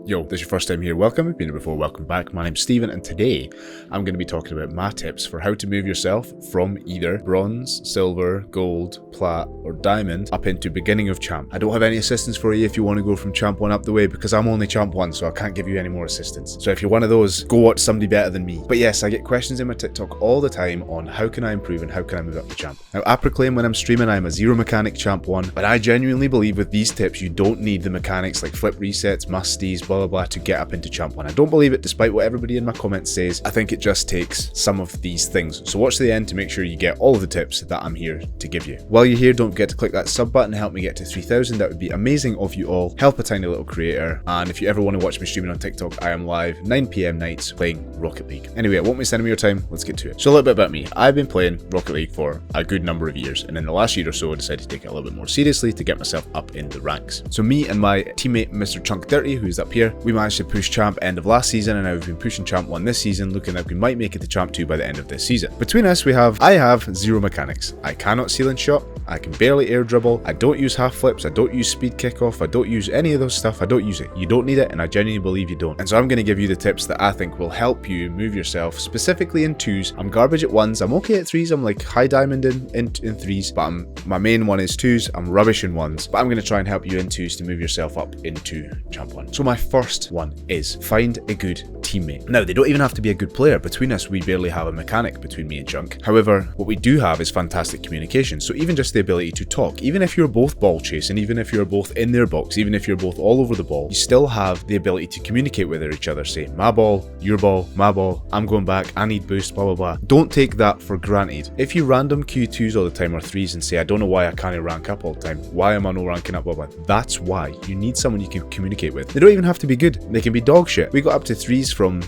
Yo, this is your first time here, welcome. If you've been here before, welcome back. My name's Steven, and today I'm going to be talking about my tips for how to move yourself from either bronze, silver, gold, plat, or diamond up into beginning of champ. I don't have any assistance for you if you want to go from champ 1 up the way, because I'm only champ 1, so I can't give you any more assistance. So if you're one of those, go watch somebody better than me. But yes, I get questions in my TikTok all the time on how can I improve and how can I move up to champ. Now, I proclaim when I'm streaming I'm a zero mechanic champ 1, but I genuinely believe with these tips you don't need the mechanics like flip resets, musties, blah blah blah to get up into champ 1. I don't believe it despite what everybody in my comments says. I think it just takes some of these things. So watch to the end to make sure you get all of the tips that I'm here to give you. While you're here, don't forget to click that sub button to help me get to 3,000. That would be amazing of you all. Help a tiny little creator. And if you ever want to watch me streaming on TikTok, I am live 9 PM nights playing Rocket League. Anyway, I won't waste any more time. Let's get to it. So a little bit about me. I've been playing Rocket League for a good number of years, and in the last year or so I decided to take it a little bit more seriously to get myself up in the ranks. So me and my teammate Mr. Chunk30, who's up here, we managed to push champ end of last season, and now we've been pushing champ 1 this season, looking like we might make it to champ 2 by the end of this season. Between us, I have zero mechanics. I cannot ceiling shot, I can barely air dribble, I don't use half flips, I don't use speed kickoff, I don't use any of those stuff. I don't use it. You don't need it, and I genuinely believe you don't. And so I'm going to give you the tips that I think will help you move yourself, specifically in 2s. I'm garbage at 1s, I'm okay at 3s, I'm like high diamond in 3s, but my main one is 2s, I'm rubbish in 1s, but I'm going to try and help you in 2s to move yourself up into champ 1. So my first one is find a good teammate. Now, they don't even have to be a good player. Between us, we barely have a mechanic between me and Chunk. However, what we do have is fantastic communication. So even just the ability to talk, even if you're both ball chasing, even if you're both in their box, even if you're both all over the ball, you still have the ability to communicate with each other. Say, my ball, your ball, my ball, I'm going back, I need boost, blah, blah, blah. Don't take that for granted. If you random Q2s all the time or 3s and say, I don't know why I can't rank up all the time, why am I no ranking up, blah, blah, that's why. You need someone you can communicate with. They don't even have to be good. They can be dog shit. We got up to 3s from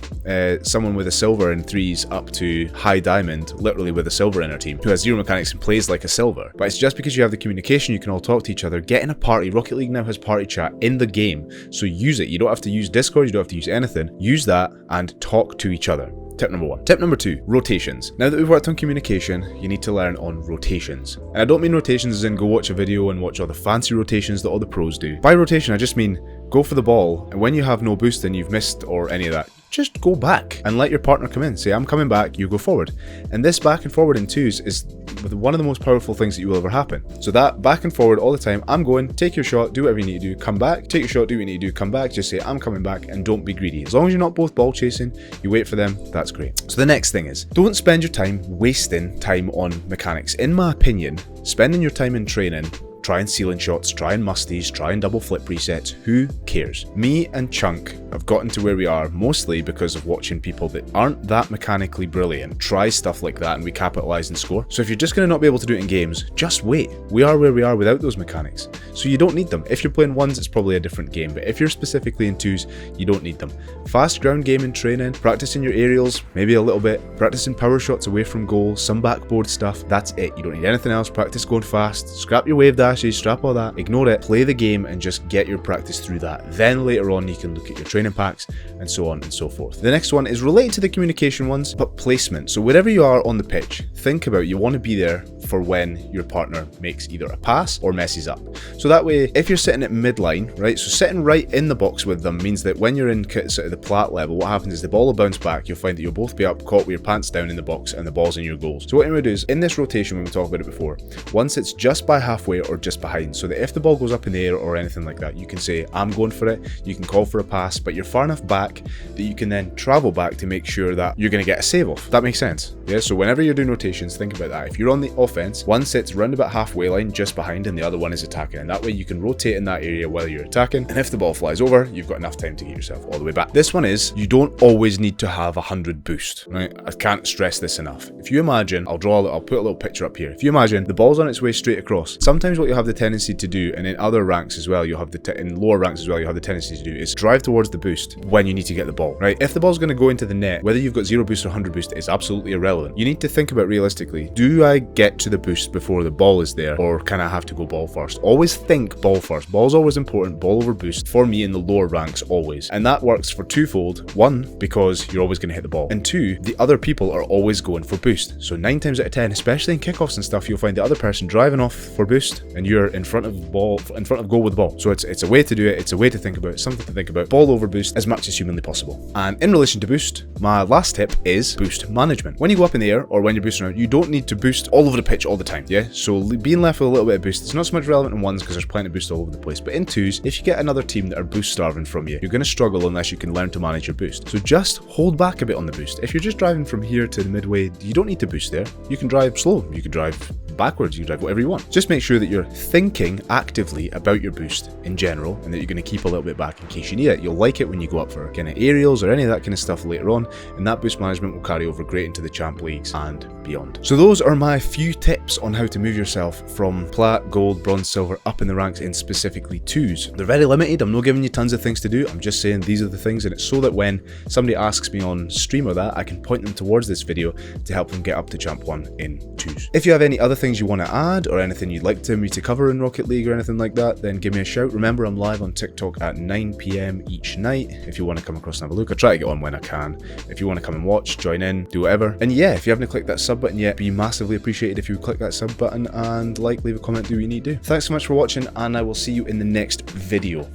someone with a silver in 3s up to high diamond, literally with a silver in our team, who has zero mechanics and plays like a silver. But it's just because you have the communication, you can all talk to each other. Get in a party. Rocket League now has party chat in the game, so use it. You don't have to use Discord, you don't have to use anything. Use that and talk to each other. Tip number 1. Tip number 2, rotations. Now that we've worked on communication, you need to learn on rotations. And I don't mean rotations as in go watch a video and watch all the fancy rotations that all the pros do. By rotation, I just mean go for the ball, and when you have no boost and you've missed or any of that, just go back and let your partner come in. Say, I'm coming back, you go forward. And this back and forward in 2s is one of the most powerful things that will ever happen. So that back and forward all the time, I'm going, take your shot, do whatever you need to do, come back, take your shot, do what you need to do, come back, just say, I'm coming back, and don't be greedy. As long as you're not both ball chasing, you wait for them, that's great. So the next thing is, don't spend your time wasting time on mechanics. In my opinion, spending your time in training, trying ceiling shots, trying musties, trying double flip resets, who cares? Me and Chunk have gotten to where we are mostly because of watching people that aren't that mechanically brilliant try stuff like that, and we capitalize and score. So if you're just going to not be able to do it in games, just wait. We are where we are without those mechanics. So you don't need them. If you're playing 1s, it's probably a different game, but if you're specifically in 2s, you don't need them. Fast ground game and training, practicing your aerials, maybe a little bit, practicing power shots away from goal, some backboard stuff, that's it. You don't need anything else. Practice going fast, scrap your wave dash, strap all that, ignore it, play the game and just get your practice through that. Then later on you can look at your training packs and so on and so forth. The next one is related to the communication ones, but placement. So wherever you are on the pitch, think about you want to be there for when your partner makes either a pass or messes up. So that way, if you're sitting at midline, right, so sitting right in the box with them means that when you're in sort of the plat level, what happens is the ball will bounce back, you'll find that you'll both be up, caught with your pants down in the box, and the ball's in your goals. So what I'm going to do is, in this rotation, when we talked about it before, once it's just by halfway or just behind, so that if the ball goes up in the air or anything like that, you can say, I'm going for it, you can call for a pass, but you're far enough back that you can then travel back to make sure that you're going to get a save off. That makes sense? Yeah, so whenever you're doing rotations, think about that. If you're on the offense, one sits round about halfway line just behind and the other one is attacking, and that way you can rotate in that area while you're attacking, and if the ball flies over, you've got enough time to get yourself all the way back. This one is, you don't always need to have 100 boost, right? I can't stress this enough. If you imagine, I'll put a little picture up here. If you imagine the ball's on its way straight across, sometimes what you'll have the tendency to do, and in other ranks as well, you'll have in lower ranks as well, you'll have the tendency to do, is drive towards the boost when you need to get the ball, right? If the ball's going to go into the net, whether you've got 0 boost or 100 boost is absolutely irrelevant. You need to think about realistically, do I get to the boost before the ball is there, or can I have to go ball first? Always think ball first. Ball's always important, ball over boost, for me in the lower ranks always. And that works for twofold. One, because you're always going to hit the ball, and two, the other people are always going for boost. So 9 times out of 10, especially in kickoffs and stuff, you'll find the other person driving off for boost, and when you're in front of goal with the ball. So it's a way to do it, it's a way to think about it, something to think about. Ball over boost as much as humanly possible. And in relation to boost, my last tip is boost management. When you go up in the air or when you're boosting around, you don't need to boost all over the pitch all the time, yeah? So being left with a little bit of boost, it's not so much relevant in ones because there's plenty of boost all over the place, but in twos, if you get another team that are boost starving from you, you're going to struggle unless you can learn to manage your boost. So just hold back a bit on the boost. If you're just driving from here to the midway, you don't need to boost there. You can drive slow, you can drive backwards, you can drive whatever you want. Just make sure that you're thinking actively about your boost in general and that you're going to keep a little bit back in case you need it. You'll like it when you go up for kind of aerials or any of that kind of stuff later on, and that boost management will carry over great into the champ leagues and beyond. So those are my few tips on how to move yourself from plat, gold, bronze, silver up in the ranks in specifically twos. They're very limited. I'm not giving you tons of things to do. I'm just saying these are the things, and it's so that when somebody asks me on stream or that, I can point them towards this video to help them get up to champ 1 in twos. If you have any other things you want to add or anything you'd like me to cover in Rocket League or anything like that, then give me a shout. Remember, I'm live on TikTok at 9 PM each night if you want to come across and have a look. I try to get on when I can. If you want to come and watch, join in, do whatever. And yeah, if you haven't clicked that sub button yet, be massively appreciated if you would click that sub button and leave a comment, do what you need to do. Thanks so much for watching, and I will see you in the next video.